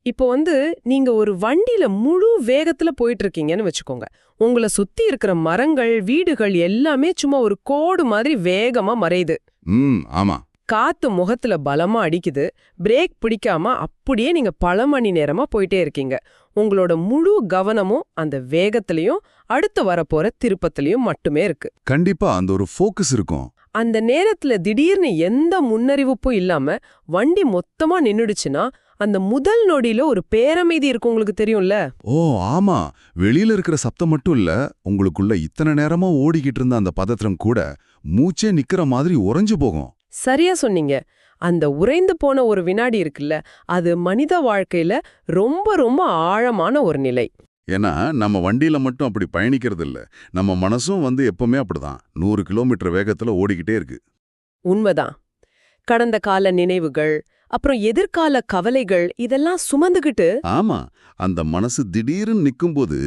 இப்போ நீங்க ஒரு வண்டியில முழு வேகத்துல போயிட்டு இருக்கீங்கன்னு வச்சுக்கோங்க. உங்கள சுத்தி இருக்கிற மரங்கள், வீடுகள் எல்லாமே சும்மா ஒரு கோடு மாதிரி வேகமா மறையுது. ஆமா. காத்து முகத்துல பலமா அடிக்குது. பிரேக் பிடிக்காம அப்படியே நீங்க பல மணி நேரமா போயிட்டே இருக்கீங்க. உங்களோட முழு கவனமும் அந்த வேகத்திலயும் அடுத்து வரப்போற திருப்பத்திலயும் மட்டுமே இருக்கு. கண்டிப்பா அந்த ஒரு ஃபோக்கஸ் இருக்கும். அந்த நேரத்துல திடீர்னு எந்த முன்னறிவிப்பும் இல்லாம வண்டி மொத்தமா நின்னுடுச்சுன்னா, அந்த முதல் நொடியில ஒரு பேரமைதி இருக்கு, உங்களுக்கு தெரியும்ல? ஓ ஆமா, வெளியில இருக்கிற சப்தம் மட்டும் இல்ல, உங்களுக்குள்ள இத்தனை நேரமா ஓடிக்கிட்டு இருந்த அந்த பதற்றம் கூட மூச்சே நிக்கிற மாதிரி உறைஞ்சு போகும். சரியா சொன்னீங்க. அந்த உறைந்து போன ஒரு வினாடி இருக்குல்ல, அது மனித வாழ்க்கையில ரொம்ப ரொம்ப ஆழமான ஒரு நிலை. ஏன்னா நம்ம வண்டியில மட்டும் அப்படி பயணிக்கிறது இல்ல, நம்ம மனசும் எப்பவுமே அப்படிதான் 100 கிலோமீட்டர் வேகத்துல ஓடிக்கிட்டே இருக்கு. உண்மைதான். கடந்த கால நினைவுகள், அப்புறம் எதிர்கால கவலைகள் இதெல்லாம் சுமந்துகிட்டு. ஆமா, அந்த மனசு திடீர்னு நிக்கும்போது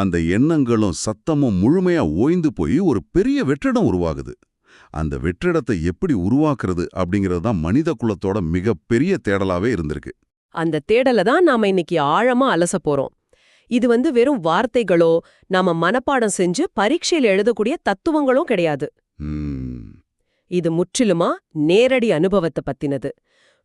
அந்த எண்ணங்களும் சத்தமும் முழுமையா ஓய்ந்து போய் ஒரு பெரிய வெற்றிடம் உருவாகுது. அந்த வெற்றிடத்தை எப்படி உருவாக்குறது அப்படிங்கிறது தான் மனித குலத்தோட மிகப்பெரிய தேடலாவே இருந்திருக்கு. அந்த தேடலை தான் நாம இன்னைக்கு ஆழமா அலச போறோம். இது வெறும் வார்த்தைகளோ, நாம மனப்பாடம் செஞ்சு பரீட்சையில் எழுதக்கூடிய தத்துவங்களும் கிடையாது. இது முற்றிலுமா நேரடி அனுபவத்தை பத்தினது.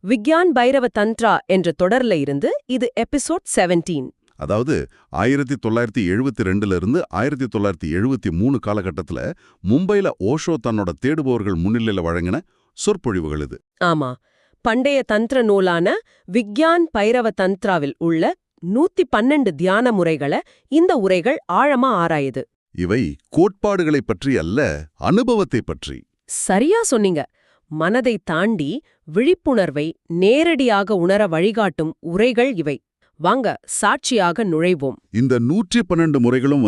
விக்யான் பைரவ தந்த்ரா என்ற தொடர்ல இருந்து இது எபிசோட் 17. அதாவது 1972 இருந்து 1973 காலகட்டத்துல மும்பைல ஓஷோ தன்னோட தேடுபவர்கள் முன்னிலையில வழங்கின சொற்பொழிவுகள் இது. ஆமா, பண்டைய தந்திர நூலான விக்யான் பைரவ தந்த்ராவில் உள்ள 112 தியான முறைகளை இந்த உரைகள் ஆழமா ஆராயுது. இவை கோட்பாடுகளை பற்றி அல்ல, அனுபவத்தை பற்றி. சரியா சொன்னீங்க. மனதை தாண்டி விழிப்புணர்வை நேரடியாக உணர வழிகாட்டும் உரைகள் இவை. வாங்க சாட்சியாக நுழைவோம். இந்த 112 முறைகளும்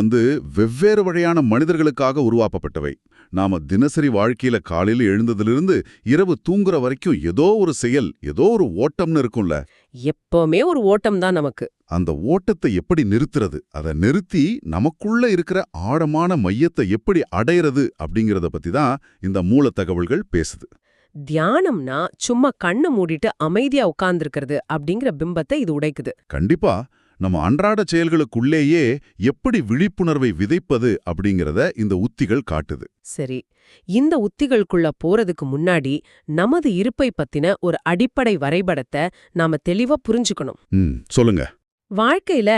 வெவ்வேறு வகையான மனிதர்களுக்காக உருவாக்கப்பட்டவை. நாம தினசரி வாழ்க்கையில காலையில எழுந்ததிலிருந்து இரவு தூங்குற வரைக்கும் ஏதோ ஒரு செயல், ஏதோ ஒரு ஓட்டம்னு இருக்கும்ல. எப்பவுமே ஒரு ஓட்டம் தான் நமக்கு. அந்த ஓட்டத்தை எப்படி நிறுத்துறது, அதை நிறுத்தி நமக்குள்ள இருக்கிற ஆழமான மையத்தை எப்படி அடையிறது அப்படிங்கறத பத்தி தான் இந்த மூல தகவல்கள் பேசுது. தியானம்னா சும்மா கண்ணை மூடிட்டு அமைதியா உட்கார்ந்திருக்கிறது அப்படிங்கிற பிம்பத்தை இது உடைக்குது. கண்டிப்பா. நம்ம அன்றாட செயல்களுக்குள்ளேயே எப்படி விழிப்புணர்வை விதைப்பது அப்படிங்கறத இந்த உத்திகள் காட்டுது. சரி, இந்த உத்திகளுக்குள்ள போறதுக்கு முன்னாடி நமது இருப்பை பத்தின ஒரு அடிப்படை வரைபடத்தை நாம தெளிவா புரிஞ்சுக்கணும். சொல்லுங்க. வாழ்க்கையில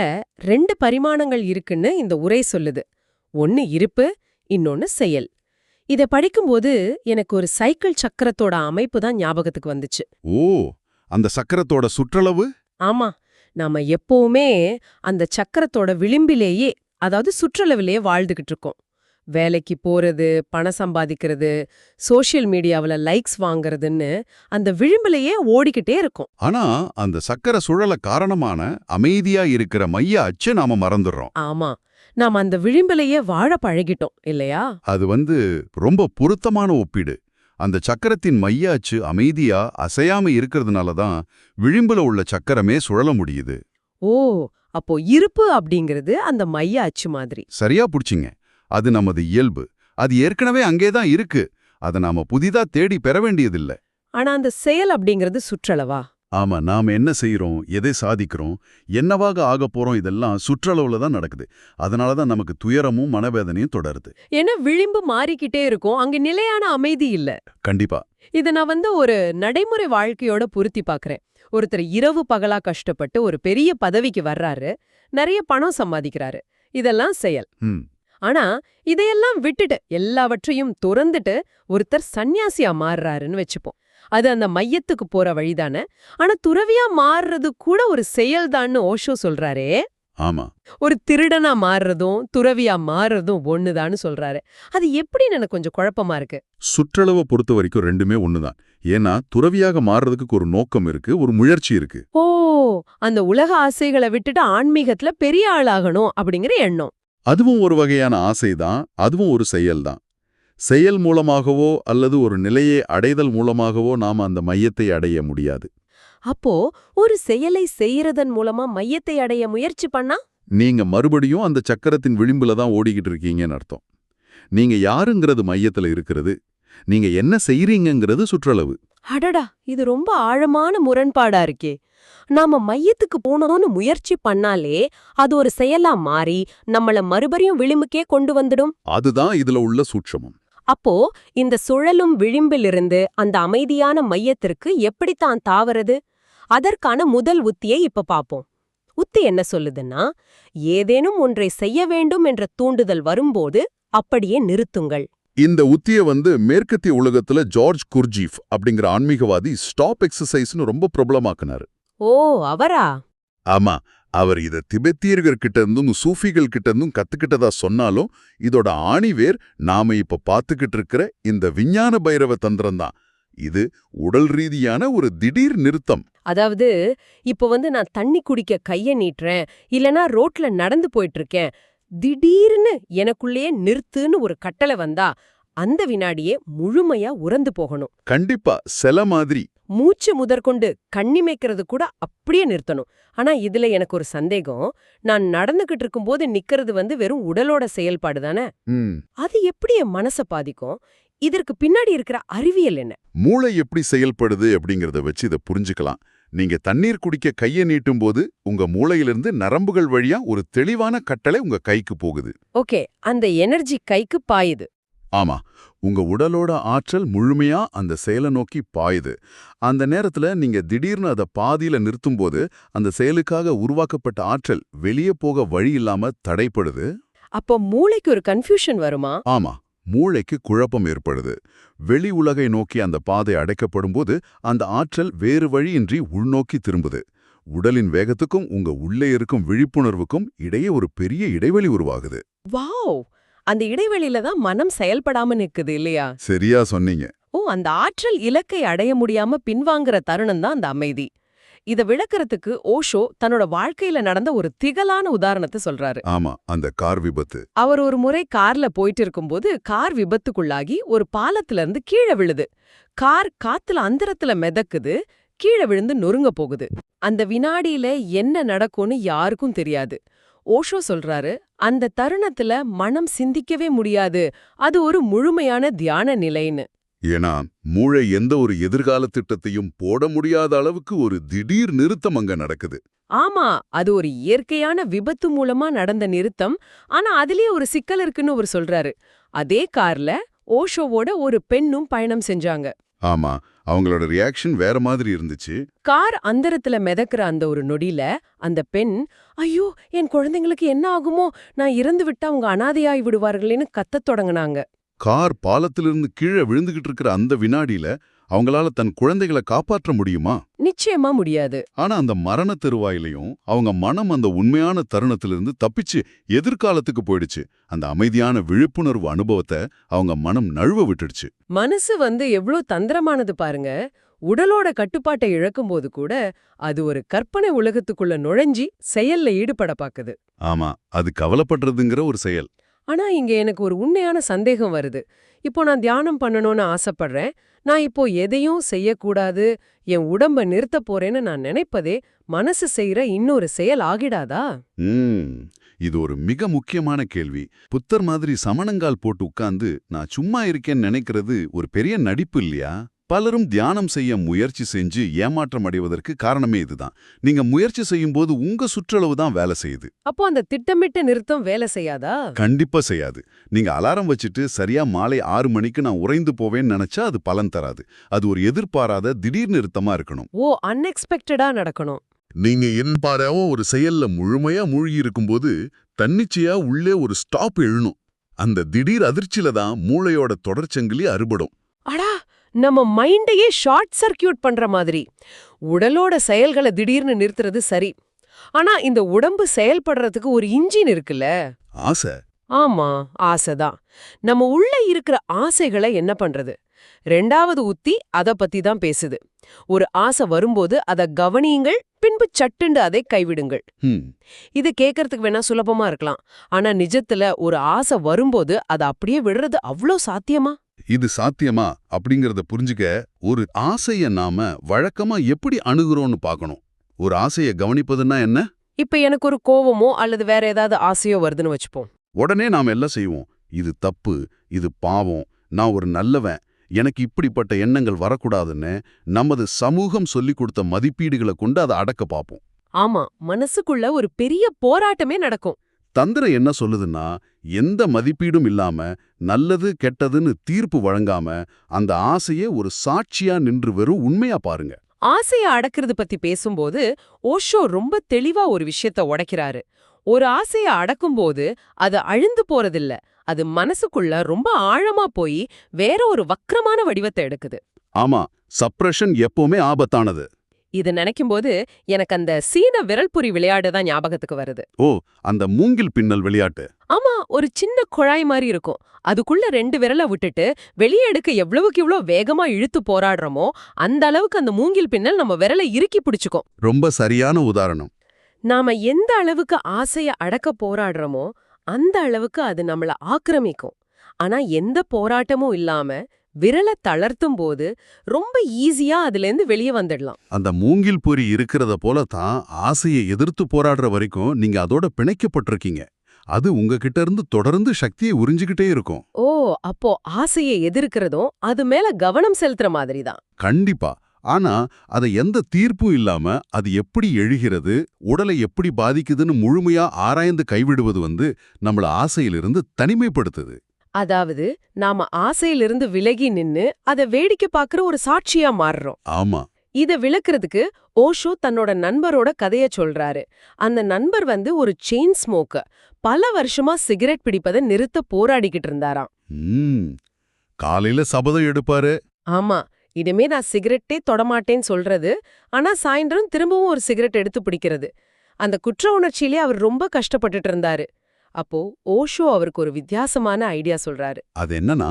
2 பரிமாணங்கள் இருக்குன்னு இந்த உரை சொல்லுது. ஒன்னு இருப்பு, இன்னொன்னு செயல். இத படிக்கும்போது எனக்கு ஒரு சைக்கிள் சக்கரத்தோட அமைப்பு தான் ஞாபகத்துக்கு வந்துச்சு. ஓ, அந்த சக்கரத்தோட சுற்றளவு? ஆமா, நாம எப்பவுமே அந்த சக்கரத்தோட விளிம்பிலேயே, அதாவது சுற்றளவிலேயே வாழ்ந்துகிட்டு இருக்கோம். வேலைக்கு போறது, பணம் சம்பாதிக்கிறது, சோஷியல் மீடியாவில் லைக்ஸ் வாங்குறதுன்னு அந்த விளிம்பிலேயே ஓடிக்கிட்டே இருக்கும். ஆனா அந்த சக்கர சுழல காரணமான அமைதியா இருக்கிற மைய அச்சு நாம மறந்துடுறோம். ஆமா, நாம அந்த விளிம்பிலேயே வாழ பழகிட்டோம் இல்லையா? அது ரொம்ப பொருத்தமான ஒப்பீடு. அந்த சக்கரத்தின் மைய அச்சு அமைதியா அசையாம இருக்கிறதுனால தான் விளிம்புல உள்ள சக்கரமே சுழல முடியுது. ஓ, அப்போ இருப்பு அப்படிங்கிறது அந்த மைய அச்சு மாதிரி. சரியா புடிச்சிங்க. அது நமது இயல்பு. அது ஏற்கனவே அங்கேதான் இருக்கு. அதை நாம புதிதா தேடி பெற வேண்டியதில்லை. ஆனா அந்த செயல் அப்படிங்கிறது சுற்றளவா? ஆமா, நாம என்ன செய்யறோம், எதை சாதிக்கிறோம், என்னவாக ஆக போறோம், இதெல்லாம் சுற்றளவுல தான் நடக்குது. அதனாலதான் நமக்கு துயரமும் மனவேதனையும் தொடருது. ஏன்னா விளிம்பு மாறிக்கிட்டே இருக்கும், அங்க நிலையான அமைதி இல்ல. கண்டிப்பா. இத நான் ஒரு நடைமுறை வாழ்க்கையோட பொருத்தி பாக்குறேன். ஒருத்தர் இரவு பகலா கஷ்டப்பட்டு ஒரு பெரிய பதவிக்கு வர்றாரு, நிறைய பணம் சம்பாதிக்கிறாரு. இதெல்லாம் செயல். ஆனா இதையெல்லாம் விட்டுட்டு எல்லாவற்றையும் துறந்துட்டு ஒருத்தர் சன்னியாசியா மாறுறாருன்னு வச்சுப்போம். அது அந்த மையத்துக்கு போற வழிதானே. ஆனா துறவியா மாறுறது கூட ஒரு செயல்தான்னு ஓஷோ சொல்றாரே. ஆமா, ஒரு திருடனா மாறுறதும் துறவியா மாறுறதும் ஒண்ணுதான்னு சொல்றாரு. அது எப்படின்னு எனக்கு கொஞ்சம் குழப்பமா இருக்கு. சுற்றளவை பொறுத்த வரைக்கும் ரெண்டுமே ஒண்ணுதான். ஏன்னா துறவியாக மாறுறதுக்கு ஒரு நோக்கம் இருக்கு, ஒரு முயற்சி இருக்கு. ஓ, அந்த உலக ஆசைகளை விட்டுட்டு ஆன்மீகத்துல பெரிய ஆளாகணும் அப்படிங்கிற எண்ணம். அதுவும் ஒரு வகையான ஆசைதான், அதுவும் ஒரு செயல்தான். செயல் மூலமாகவோ அல்லது ஒரு நிலையை அடைதல் மூலமாகவோ நாம அந்த மையத்தை அடைய முடியாது. அப்போ ஒரு செயலை செய்யறதன் மூலமா மையத்தை அடைய முயற்சி பண்ணா நீங்க மறுபடியும் அந்த சக்கரத்தின் விளிம்புல தான் ஓடிக்கிட்டு இருக்கீங்கன்னு அர்த்தம். நீங்க யாருங்கிறது மையத்துல இருக்கிறது, நீங்க என்ன செய்றீங்கிறது சுற்றளவு. அடடா, இது ரொம்ப ஆழமான முரண்பாடா இருக்கே. நாம மையத்துக்கு போனோம்னு முயற்சி பண்ணாலே அது ஒரு செயலா மாறி நம்மள மறுபடியும் விளிம்புக்கே கொண்டு வந்துடும். அதுதான் இதுல உள்ள சூட்சமம். அப்போ இந்த சுழலும் விளிம்பிலிருந்து அந்த அமைதியான மையத்திற்கு எப்படித்தான் தாவறது? அதற்கான முதல் உத்தியை இப்ப பாப்போம். உத்தி என்ன சொல்லுதுன்னா, ஏதேனும் ஒன்றை செய்ய வேண்டும் என்ற தூண்டுதல் வரும்போது அப்படியே நிறுத்துங்கள். இந்த உத்திய மேற்கத்திய உலகத்துல ஜார்ஜ் குர்ஜீஃப் அப்படிங்கிற ஆன்மீகவாதி ஸ்டாப் எக்ஸசைஸ்னு ரொம்ப பிரபலமாக்குனாரு. ஓ, அவரா? ஆமா, அவர் இத திபெத்தியர்கிட்ட இருந்தும் சூஃபிகள் கிட்ட இருந்தும் கத்துக்கிட்டதா சொன்னாலும் இதோட ஆணிவேர் நாம இப்ப பாத்துக்கிட்டு இருக்கிற இந்த விஞ்ஞான பைரவ தந்திரம் தான். இது உடல் ரீதியான ஒரு திடீர் நிறுத்தம். அதாவது, இப்போ நான் தண்ணி குடிக்க கைய நீட்டுறேன், இல்லனா ரோட்ல நடந்து போயிட்டு இருக்கேன், திடீர்னு எனக்குள்ளேயே நிறுத்துன்னு ஒரு கட்டளை வந்தா அந்த வினாடியே முழுமையா உறந்து போகணும். கண்டிப்பா, செல மாதிரி. மூச்சு முதற்கொண்டு கண்ணிமைக்கிறது கூட அப்படியே நிறுத்தணும். ஆனா இதுல எனக்கு ஒரு சந்தேகம். நான் நடந்துகிட்டு இருக்கும்போது நிக்கிறது வெறும் உடலோட செயல்பாடு தானே? அது எப்படி என் மனச பாதிக்கும்? இதற்கு பின்னாடி இருக்கிற அறிவியல் என்ன? மூளை எப்படி செயல்படுது அப்படிங்கறத வச்சு இத புரிஞ்சுக்கலாம். நீங்க தண்ணீர் குடிக்க கைய நீட்டும் போது உங்க மூளையிலிருந்து நரம்புகள் வழியா ஒரு தெளிவான கட்டளை உங்க கைக்கு போகுது. ஓகே, அந்த எனர்ஜி கைக்கு பாயுது. ஆமா, உங்க உடலோட ஆற்றல் முழுமையா அந்த செயலை நோக்கி பாயுது. அந்த நேரத்துல நீங்க திடீர்னு அதை பாதியில நிறுத்தும்போது அந்த செயலுக்காக உருவாக்கப்பட்ட ஆற்றல் வெளியே போக வழி இல்லாம தடைப்படுது. அப்போ மூளைக்கு ஒரு கன்ஃபியூஷன் வருமா? ஆமா, மூளைக்கு குழப்பம் ஏற்படுது. வெளி உலகை நோக்கி அந்த பாதை அடைக்கப்படும்போது அந்த ஆற்றல் வேறு வழியின்றி உள்நோக்கி திரும்புது. உடலின் வேகத்துக்கும் உங்க உள்ளே இருக்கும் விழிப்புணர்வுக்கும் இடையே ஒரு பெரிய இடைவெளி உருவாகுது. வாவ்! அந்த இடைவெளியில தான் மனம் செயல்படாம நிக்குது இல்லையா? சரியா சொன்னீங்க. ஓ, அந்த ஆற்றல் இலக்கை அடைய முடியாம பின்வாங்குற தருணம் தான் அந்த அமைதி. இத விளக்கறதுக்கு ஓஷோ தன்னோட வாழ்க்கையில நடந்த ஒரு திகழான உதாரணத்தை சொல்றாரு. ஆமா, அந்த கார் விபத்து. அவர் ஒரு முறை கார்ல போயிட்டு இருக்கும்போது கார் விபத்துக்குள்ளாகி ஒரு பாலத்துல இருந்து கீழே விழுது. கார் காத்துல அந்தரத்துல மிதக்குது, கீழே விழுந்து நொறுங்க போகுது. அந்த வினாடியில என்ன நடக்கும்னு யாருக்கும் தெரியாது. ஓஷோ சொல்றாரு, அந்த தருணத்துல மனம் சிந்திக்கவே முடியாது, அது ஒரு முழுமையான தியான நிலைன்னு. ஏன்னா மூளை எந்த ஒரு எதிர்கால திட்டத்தையும் போட முடியாத அளவுக்கு ஒரு திடீர் நிறுத்தம் அங்க நடக்குது. ஆமா, அது ஒரு இயற்கையான விபத்து மூலமா நடந்த நிறுத்தம். ஆனா அதிலே ஒரு சிக்கல் இருக்குன்னு அவர் சொல்றாரு. அதே கார்ல ஓஷோவோட ஒரு பெண்ணும் பயணம் செஞ்சாங்க. ஆமா, அவங்களோட ரியாக்ஷன் வேற மாதிரி இருந்துச்சு. கார் அந்தரத்துல மிதக்கிற அந்த ஒரு நொடியில அந்த பெண், ஐயோ, என் குழந்தைங்களுக்கு என்ன ஆகுமோ, நான் இறந்து விட்டா அவங்க அனாதையாய் விடுவார்களேன்னு கத்தத் தொடங்குனாங்க. கார் பாலத்திலிருந்து கீழே விழுந்துகிட்டு இருக்கிற அந்த வினாடியில அவங்களால தன் குழந்தைகளை காப்பாற்ற முடியுமா? நிச்சயமா முடியாது. ஆனா அந்த மரண தெருவாயிலையும் அவங்க மனம் அந்த உண்மையான தருணத்திலிருந்து தப்பிச்சு எதிர்காலத்துக்கு போயிடுச்சு. அந்த அமைதியான விழிப்புணர்வு அனுபவத்தை அவங்க மனம் நழுவ விட்டுடுச்சு. மனசு எவ்ளோ தந்திரமானது பாருங்க. உடலோட கட்டுப்பாட்டை இழக்கும்போது கூட அது ஒரு கற்பனை உலகத்துக்குள்ள நுழைஞ்சி செயல்ல ஈடுபட பாக்குது. ஆமா, அது கவலைப்படுறதுங்கிற ஒரு செயல். ஆனா இங்க எனக்கு ஒரு உண்மையான சந்தேகம் வருது. இப்போ நான் தியானம் பண்ணணும்னு ஆசைப்படுறேன். நான் இப்போ எதையும் செய்யக்கூடாது, என் உடம்ப நிறுத்த போறேன்னு நான் நினைப்பதே மனசு செய்யற இன்னொரு செயல் ஆகிடாதா? இது ஒரு மிக முக்கியமான கேள்வி. புத்தர் மாதிரி சமணங்கால் போட்டு உட்கார்ந்து நான் சும்மா இருக்கேன்னு நினைக்கிறது ஒரு பெரிய நடிப்பு இல்லையா? பலரும் தியானம் செய்ய முயற்சி செஞ்சு ஏமாற்றம் அடைவதற்கு காரணமே இதுதான். நீங்க முயற்சி செய்யும்போது உங்க சுற்றளவு தான் வேலை செய்யுது. அப்போ அந்த திட்டமிட்ட நிறுத்தம் வேலை செய்யாதா? கண்டிப்பா செய்யாது. நீங்க அலாரம் வச்சுட்டு சரியா மாலை 6 மணிக்கு நான் உறைந்து போவேன்னு நினைச்சா அது பலன் தராது. அது ஒரு எதிர்பாராத திடீர் நிறுத்தமா இருக்கணும். ஓ, அன்எக்ஸ்பெக்டடா நடக்கணும். நீங்க எதிர்பாராம ஒரு செயல்ல முழுமையா மூழ்கி இருக்கும்போது தன்னிச்சையா உள்ளே ஒரு ஸ்டாப் எழுணும். அந்த திடீர் அதிர்ச்சியில தான் மூளையோட தொடர்ச்சங்கிலி அறுபடும். அடா, நம்ம மைண்டையே ஷார்ட் சர்க்கியூட் பண்ற மாதிரி. உடலோட செயல்களை திடீர்னு நிறுத்துறது சரி. ஆனா இந்த உடம்பு செயல்படுறதுக்கு ஒரு இன்ஜின் இருக்குல்ல? ஆசை. ஆமா, ஆசைதான். நம்ம உள்ள இருக்கிற ஆசைகளை என்ன பண்றது? 2வது உத்தி அத பத்தி தான் பேசுது. ஒரு ஆசை வரும்போது அத கவனியுங்கள், பின்பு சட்டுண்டு அதை கைவிடுங்கள். இது கேட்கறதுக்கு வேணா சுலபமா இருக்கலாம். ஆனா நிஜத்துல ஒரு ஆசை வரும்போது அதை அப்படியே விடுறது அவ்ளோ சாத்தியமா? இது சாத்தியமா அப்படிங்கறத புரிஞ்சுக்க ஒரு ஆசைய நாம வழக்கமா எப்படி அணுகுறோம்னு பார்க்கணும். ஒரு ஆசைய கவனிப்பதுன்னா என்ன? இப்ப எனக்கு ஒரு கோவமோ அல்லது வேற ஏதாவது ஆசையோ வருதுன்னு வச்சுப்போம். உடனே நாம எல்லாம் செய்வோம். இது தப்பு, இது பாவம், நான் ஒரு நல்லவன், எனக்கு இப்படிப்பட்ட எண்ணங்கள் வரக்கூடாதுன்னு நமது சமூகம் சொல்லிக் கொடுத்த மதிப்பீடுகளை கொண்டு அதை அடக்க பார்ப்போம். ஆமா, மனசுக்குள்ள ஒரு பெரிய போராட்டமே நடக்கும். தந்திரம் என்ன சொல்லுதுன்னா, எந்த மதிப்பீடும் இல்லாம நல்லது கெட்டதுன்னு தீர்ப்பு வழங்காம அந்த ஆசையே ஒரு சாட்சியா நின்று வெறும் உண்மையா பாருங்க. ஆசைய அடக்குறது பத்தி பேசும்போது ஓஷோ ரொம்ப தெளிவா ஒரு விஷயத்த உடைக்கிறாரு. ஒரு ஆசைய அடக்கும்போது அது அழிந்து போறதில்ல, அது மனசுக்குள்ள ரொம்ப ஆழமா போய் வேற ஒரு வக்ரமான வடிவத்தை எடுக்குது. ஆமா, சப்ரஷன் எப்பவுமே ஆபத்தானது. இது நினைக்கும்போது எனக்கு அந்த சீன விரல்புரி விளையாடு தான் ஞாபகத்துக்கு வருது. ஓ, அந்த மூங்கில் பின்னல் விளையாட்டு. ஆமா, ஒரு சின்ன குழாய் மாதிரி இருக்கும். அதுக்குள்ள 2 விரலை விட்டுட்டு வெளியே எடுக்க எவ்வளவுக்கு எவ்வளோ வேகமா இழுத்து போராடுறோமோ அந்த அளவுக்கு அந்த மூங்கில் பின்னல் நம்ம விரலை இறுக்கி பிடிச்சுக்கும். ரொம்ப சரியான உதாரணம். நாம எந்த அளவுக்கு ஆசைய அடக்க போராடுறோமோ அந்த அளவுக்கு அது நம்மள ஆக்கிரமிக்கும். ஆனா எந்த போராட்டமும் இல்லாம விரலை தளர்த்தும் போது ரொம்ப ஈஸியா அதுலேருந்து வெளியே வந்துடலாம். அந்த மூங்கில் பொறி இருக்கிறத போல தான் ஆசையை எதிர்த்து போராடுற வரைக்கும் நீங்க அதோட பிணைக்கப்பட்டிருக்கீங்க. அது உங்ககிட்ட இருந்து தொடர்ந்து சக்தியை உறிஞ்சிக்கிட்டே இருக்கும். ஓ, அப்போ ஆசையை எதிர்க்கிறதும் அது மேல கவனம் செலுத்துற மாதிரி தான். கண்டிப்பா. ஆனா அதை எந்த தீர்ப்பும் இல்லாம அது எப்படி எழுகிறது, உடலை எப்படி பாதிக்குதுன்னு முழுமையா ஆராய்ந்து கைவிடுவது நம்மள ஆசையிலிருந்து தனிமைப்படுத்துது. அதாவது நாம ஆசையிலிருந்து விலகி நின்னு அதை வேடிக்கை பார்க்கிற ஒரு சாட்சியா மாறுறோம். ஆமா. இத விளக்குறதுக்கு ஓஷோ தன்னோட நண்பரோட கதைய சொல்றாரு. அந்த நண்பர் ஒரு செயின் ஸ்மோக்கர். பல வருஷமா சிகரெட் பிடிப்பதை நிறுத்த போராடிக்கிட்டு இருந்தாராம். காலையில சபதம் எடுப்பாரு. ஆமா, இனிமே நான் சிகரெட்டே தொடமாட்டேன்னு சொல்றது, ஆனா சாயந்தரம் திரும்பவும் ஒரு சிகரெட் எடுத்து பிடிக்கிறது. அந்த குற்ற உணர்ச்சியிலே அவர் ரொம்ப கஷ்டப்பட்டுட்டு இருந்தாரு. அப்போ ஓஷோ அவருக்கு ஒரு வித்தியாசமான ஐடியா சொல்றாரு. அது என்னன்னா,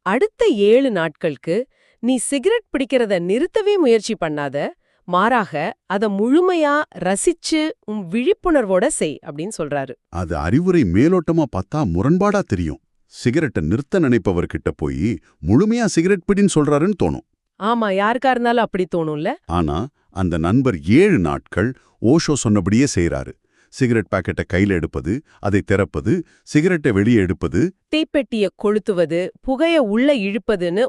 அடுத்த 7 நாட்களுக்கு நீ சிகரெட் பிடிக்கிறத நிறுத்தவே முயற்சி பண்ணாத, மாறாக அத முழுமையா ரசிச்சு உன் விழிப்புணர்வோட செய் அப்படின்னு சொல்றாரு. அது அறிவுரை மேலோட்டமா பார்த்தா முரண்பாடா தெரியும். சிகரெட்டை நிறுத்த நினைப்பவர்கிட்ட போய் முழுமையா சிகரெட் பிடின்னு சொல்றாருன்னு தோணும். ஆமா, யாருக்கா இருந்தாலும் அப்படி தோணும்ல. ஆனா அந்த நண்பர் 7 நாட்கள் ஓஷோ சொன்னபடியே செய்யறாரு. சிகரெட் பாக்கெட்டை கையில எடுப்பது, அதை திறப்பது, சிகரெட்டை வெளியே எடுப்பது, தீப்பெட்டிய கொளுத்துவது, புகைய உள்ள இழுப்பதுன்னு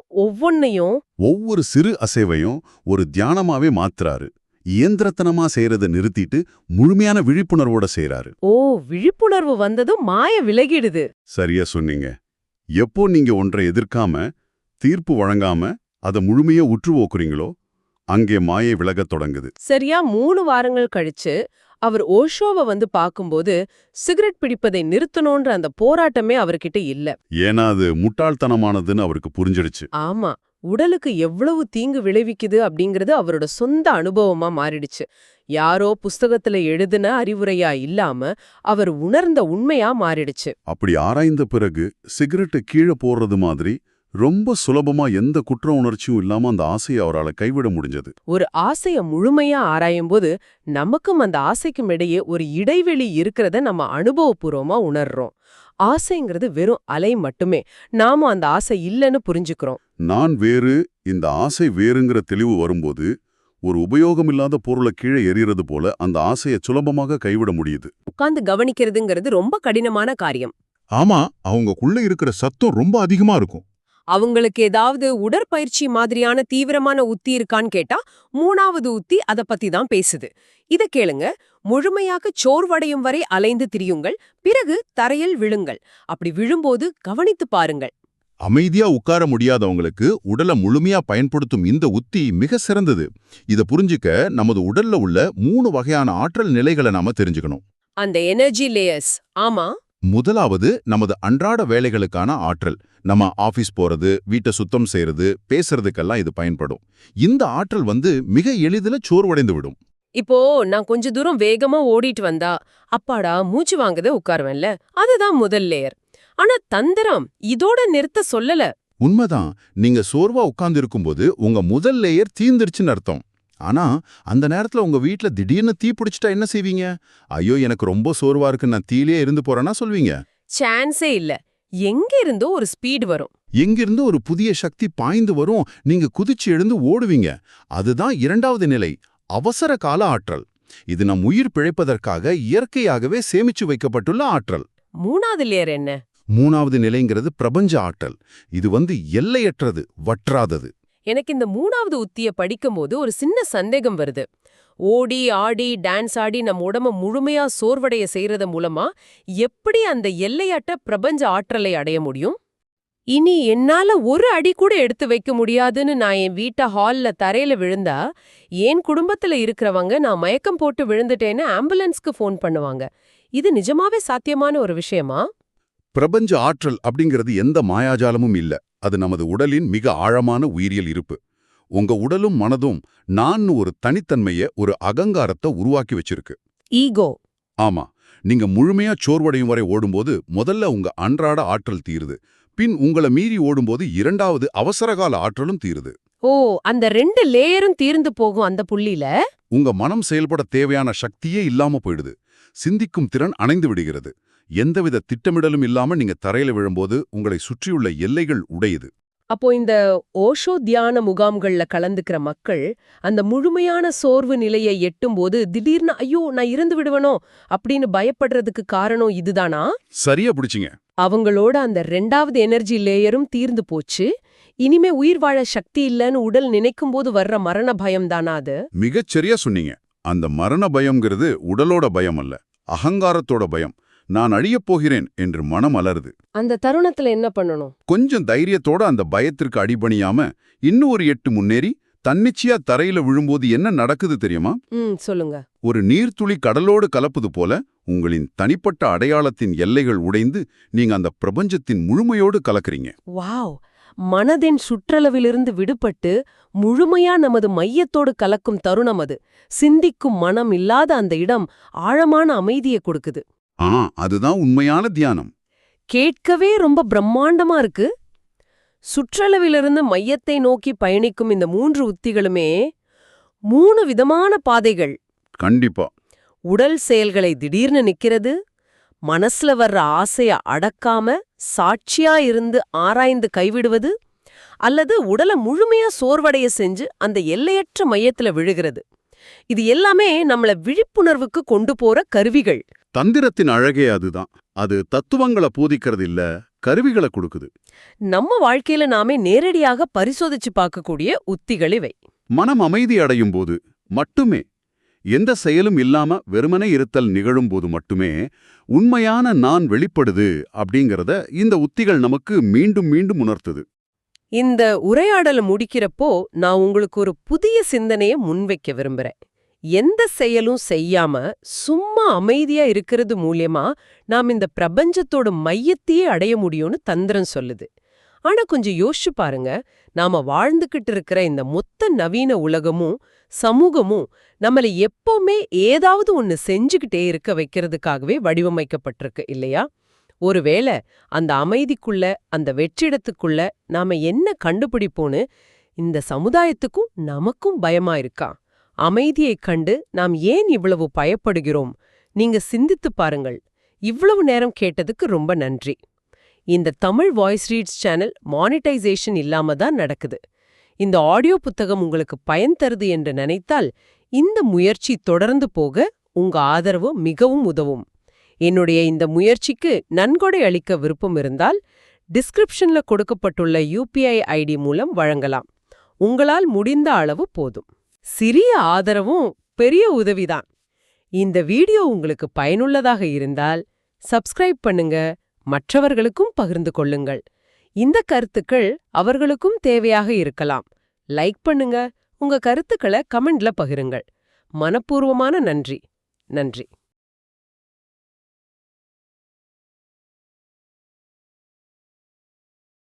ஒவ்வொரு சிறு அசைவையும் ஒரு தியானமாவே மாத்துறாரு. இயந்திரத்தனமா செய்யறதை நிறுத்திட்டு முழுமையான விழிப்புணர்வோட செய்யறாரு. ஓ, விழிப்புணர்வு வந்ததும் மாய விலகிடுது. சரியா சொன்னீங்க. எப்போ நீங்க ஒன்றை எதிர்க்காம தீர்ப்பு வழங்காம அதை முழுமையா உற்று ஓக்குறீங்களோ அங்கே மாயை விலகத் தொடங்குது. சரியா 3 வாரங்கள் கழிச்சு அவர் ஓஷோவை பார்க்கும்போது சிகரெட் பிடிப்பதை நிறுத்தணும்ன்ற அந்த போராட்டமே அவர்கிட்ட இல்ல. ஏன்னா அது முட்டாள்தனமானதுன்னு அவருக்கு புரிஞ்சிடுச்சு. ஆமா, உடலுக்கு எவ்வளவு தீங்கு விளைவிக்குது அப்படிங்கறது அவரோட சொந்த அனுபவமா மாறிடுச்சு. யாரோ புஸ்தகத்துல எழுதின அறிவுரையா இல்லாம அவர் உணர்ந்த உண்மையா மாறிடுச்சு. அப்படி ஆராய்ந்த பிறகு சிகரெட்டை கீழே போடுறது மாதிரி ரொம்ப சுலபமா எந்த குற்ற உணர்ச்சியும் இல்லாம அந்த ஆசையை அவரால் கைவிட முடிஞ்சது. ஒரு ஆசைய முழுமையா ஆராயும் போது நமக்கும் அந்த ஆசைக்கும் இடையே ஒரு இடைவெளி இருக்கிறத நம்ம அனுபவபூர்வமா உணர்றோம். ஆசைங்கிறது வெறும் அலை மட்டுமே. நாம அந்த ஆசை இல்லைன்னு புரிஞ்சுக்கிறோம். நான் வேறு, இந்த ஆசை வேறுங்கிற தெளிவு வரும்போது ஒரு உபயோகமில்லாத பொருளை கீழே எறியறது போல அந்த ஆசையை சுலபமாக கைவிட முடியுது. உட்கார்ந்து கவனிக்கிறதுங்கிறது ரொம்ப கடினமான காரியம். ஆமா, அவங்களுக்குள்ள இருக்கிற சத்தம் ரொம்ப அதிகமா இருக்கும். அவங்களுக்கு ஏதாவது உடற்பயிற்சி மாதிரியான தீவிரமான உத்தி இருக்கான்னு கேட்டா 3வது உத்தி அத பத்தி தான் பேசுது. இத கேளுங்க. முழுமையாக சோர்வடையும் வரை அலைந்து திரியுங்கள், பிறகு தரையில் விழுங்கள். அப்படி விழும்போது கவனித்து பாருங்கள். அமைதியா உட்கார முடியாதவங்களுக்கு உடலை முழுமையா பயன்படுத்தும் இந்த உத்தி மிக சிறந்தது. இத புரிஞ்சுக்க நமது உடல்ல உள்ள 3 வகையான ஆற்றல் நிலைகளை நாம தெரிஞ்சுக்கணும். அந்த எனர்ஜி லேயர்ஸ். ஆமா, முதலாவது நமது அன்றாட வேலைகளுக்கான ஆற்றல். நம்ம ஆபீஸ் போறது, வீட்டை சுத்தம் செய்யறது, பேசுறதுக்கெல்லாம் இது பயன்படும். இந்த ஆற்றல் மிக எளிதில் சோர்வடைந்து விடும். இப்போ நான் கொஞ்ச தூரம் வேகமா ஓடிட்டு வந்தா அப்பாடா மூச்சு வாங்குத உட்காருவேன்ல, அதுதான் முதல் லேயர். ஆனா தந்திரம் இதோட நிறுத்த சொல்லல. உண்மைதான். நீங்க சோர்வா உட்கார்ந்து இருக்கும்போது உங்க முதல் லேயர் தீந்துருச்சுன்னு அர்த்தம். ஆனா அந்த நேரத்துல உங்க வீட்ல திடீர்னு தீ பிடிச்சிட்டா என்ன செய்வீங்க? ஐயோ, எனக்கு ரொம்ப சோர்வா இருக்கு, நான் தீயிலே இருந்து போறேன்னா சொல்வீங்க? சான்ஸே இல்ல. எங்க இருந்தோ ஒரு ஸ்பீடு வரும். எங்கிருந்து ஒரு புதிய சக்தி பாய்ந்து வரும். நீங்க குதிச்சு எழுந்து ஓடுவீங்க. அதுதான் 2வது நிலை, அவசர கால ஆற்றல். இது நம் உயிர் பிழைப்பதற்காக இயற்கையாகவே சேமிச்சு வைக்கப்பட்டுள்ள ஆற்றல். 3வது லேயர் என்ன? 3வது நிலைங்கிறது பிரபஞ்ச ஆற்றல். இது எல்லையற்றது, வற்றாதது. எனக்கு இந்த 3வது உத்திய படிக்கும்போது ஒரு சின்ன சந்தேகம் வருது. ஓடி ஆடி டான்ஸ் ஆடி நம்ம உடம்ப முழுமையா சோர்வடைய செய்யறது மூலமா எப்படி அந்த எல்லையற்ற பிரபஞ்ச ஆற்றலை அடைய முடியும்? இனி என்னால ஒரு அடி கூட எடுத்து வைக்க முடியாதுன்னு நான் என் வீட்ட ஹால்ல தரையில விழுந்தா, என் குடும்பத்துல இருக்கிறவங்க நான் மயக்கம் போட்டு விழுந்துட்டேன்னு ஆம்புலன்ஸ்க்கு ஃபோன் பண்ணுவாங்க. இது நிஜமாவே சாத்தியமான ஒரு விஷயமா? பிரபஞ்ச ஆற்றல் அப்படிங்கிறது எந்த மாயாஜாலமும் இல்ல. அது நமது உடலின் மிக ஆழமான உயிரியல் இருப்பு. உங்க உடலும் மனதும் நான் ஒரு தனித்தன்மைய, ஒரு அகங்காரத்தை உருவாக்கி வச்சிருக்கு. ஈகோ. ஆமா, நீங்க முழுமையா சோர்வடையும் வரை ஓடும்போது முதல்ல உங்க அன்றாட ஆற்றல் தீருது. பின் உங்களை மீறி ஓடும்போது 2வது அவசரகால ஆற்றலும் தீருது. ஓ, அந்த 2 லேயரும் தீர்ந்து போகும் அந்த புள்ளியில. உங்க மனம் செயல்பட தேவையான சக்தியே இல்லாம போயிடுது. சிந்திக்கும் திறன் அணைந்து விடுகிறது. எந்தவித திட்டமிடலும் இல்லாம நீங்க தரையில விழும்போது உங்களை சுற்றியுள்ள எல்லைகள் உடையுது. அப்போ இந்த ஓஷோ தியான முகாம்கள்ல கலந்துக்கிற மக்கள் அந்த முழுமையான சோர்வு நிலையை எட்டும்போது திடீர்னு ஐயோ நான் இறந்து விடுவனோ அப்படின்னு பயப்படுறதுக்கு காரணம் இதுதானா? சரியா பிடிச்சிங்க. அவங்களோட அந்த 2வது எனர்ஜி லேயரும் தீர்ந்து போச்சு. இனிமே உயிர் வாழ சக்தி இல்லைன்னு உடல் நினைக்கும் போது வர்ற மரண பயம் தானா அது? மிகச்சரியா சொன்னீங்க. அந்த மரண பயம்ங்கிறது உடலோட பயம் அல்ல, அகங்காரத்தோட பயம். நான் அழியப் போகிறேன் என்று மனம் அலறுது. அந்த தருணத்துல என்ன பண்ணணும்? கொஞ்சம் தைரியத்தோட அந்த பயத்திற்கு அடிபணியாம இன்னும் ஒரு 8 முன்னேறி தன்னிச்சையா தரையில விழும்போது என்ன நடக்குது தெரியுமா? சொல்லுங்க. ஒரு நீர்த்துளி கடலோடு கலப்பது போல உங்களின் தனிப்பட்ட அடையாளத்தின் எல்லைகள் உடைந்து நீங்க அந்த பிரபஞ்சத்தின் முழுமையோடு கலக்குறீங்க. வாவ்! மனதின் சுற்றளவிலிருந்து விடுபட்டு முழுமையா நமது மையத்தோடு கலக்கும் தருணம் அது. சிந்திக்கும் மனம் இல்லாத அந்த இடம் ஆழமான அமைதியை கொடுக்குது. அதுதான் உண்மையான தியானம். கேட்கவே ரொம்ப பிரம்மாண்டமா இருக்கு. சுற்றளவிலிருந்து மையத்தை நோக்கி பயணிக்கும் இந்த 3 உத்திகளுமே 3 விதமான பாதைகள். கண்டிப்பா. உடல் செயல்களை திடீர்னு நிக்கிறது, மனசுல வர்ற ஆசைய அடக்காம சாட்சியா இருந்து ஆராய்ந்து கைவிடுவது, அல்லது உடலை முழுமையா சோர்வடைய செஞ்சு அந்த எல்லையற்ற மையத்துல விழுகிறது. இது எல்லாமே நம்மள விழிப்புணர்வுக்கு கொண்டு போற கருவிகள். தந்திரத்தின் அழகே அதுதான். அது தத்துவங்களை போதிக்கிறது இல்ல, கருவிகளை கொடுக்குது. நம்ம வாழ்க்கையில நாமே நேரடியாக பரிசோதிச்சு பார்க்கக்கூடிய உத்திகள் இவை. மனம் அமைதி அடையும் போது மட்டுமே, எந்த செயலும் இல்லாம வெறுமனே இருத்தல் நிகழும் போது மட்டுமே உண்மையான நான் வெளிப்படுது அப்படிங்கறத இந்த உத்திகள் நமக்கு மீண்டும் மீண்டும் உணர்த்துது. இந்த உரையாடலை முடிக்கிறப்போ நான் உங்களுக்கு ஒரு புதிய சிந்தனைய முன்வைக்க விரும்புறேன். எந்த செயலும் செய்யாம சும்மா அமைதியா இருக்கிறது மூலியமா நாம் இந்த பிரபஞ்சத்தோட மையத்தையே அடைய முடியும்னு தந்திரம் சொல்லுது. ஆனா கொஞ்சம் யோசிச்சு பாருங்க, நாம வாழ்ந்துகிட்டு இருக்கிற இந்த மொத்த நவீன உலகமும் சமூகமும் நம்மள எப்பவுமே ஏதாவது ஒன்னு செஞ்சுக்கிட்டே இருக்க வைக்கிறதுக்காகவே வடிவமைக்கப்பட்டிருக்கு இல்லையா? ஒருவேளை அந்த அமைதிக்குள்ள, அந்த வெற்றிடத்துக்குள்ள நாம என்ன கண்டுபிடிப்போன்னு இந்த சமுதாயத்துக்கும் நமக்கும் பயமா இருக்கா? அமைதியைக் கண்டு நாம் ஏன் இவ்வளவு பயப்படுகிறோம்? நீங்க சிந்தித்து பாருங்கள். இவ்வளவு நேரம் கேட்டதுக்கு ரொம்ப நன்றி. இந்த Tamil voice reads channel monetisation இல்லாம தான் நடக்குது. இந்த ஆடியோ புத்தகம் உங்களுக்கு பயன் தருது என்று நினைத்தால் இந்த முயற்சி தொடர்ந்து போக உங்க ஆதரவு மிகவும் உதவும். என்னுடைய இந்த முயற்சிக்கு நன்கொடை அளிக்க விருப்பம் இருந்தால் டிஸ்கிரிப்ஷன்ல கொடுக்கப்பட்டுள்ள UPI ID மூலம் வழங்கலாம். உங்களால் முடிந்த அளவு போதும். சிறிய ஆதரவும் பெரிய உதவிதான். இந்த வீடியோ உங்களுக்கு பயனுள்ளதாக இருந்தால் சப்ஸ்கிரைப் பண்ணுங்க, மற்றவர்களுக்கும் பகிர்ந்து கொள்ளுங்கள். இந்த கருத்துக்கள் அவர்களுக்கும் தேவையாக இருக்கலாம். லைக் பண்ணுங்க, உங்க கருத்துக்களை கமெண்ட்ல பகிருங்கள். மனப்பூர்வமான நன்றி. நன்றி.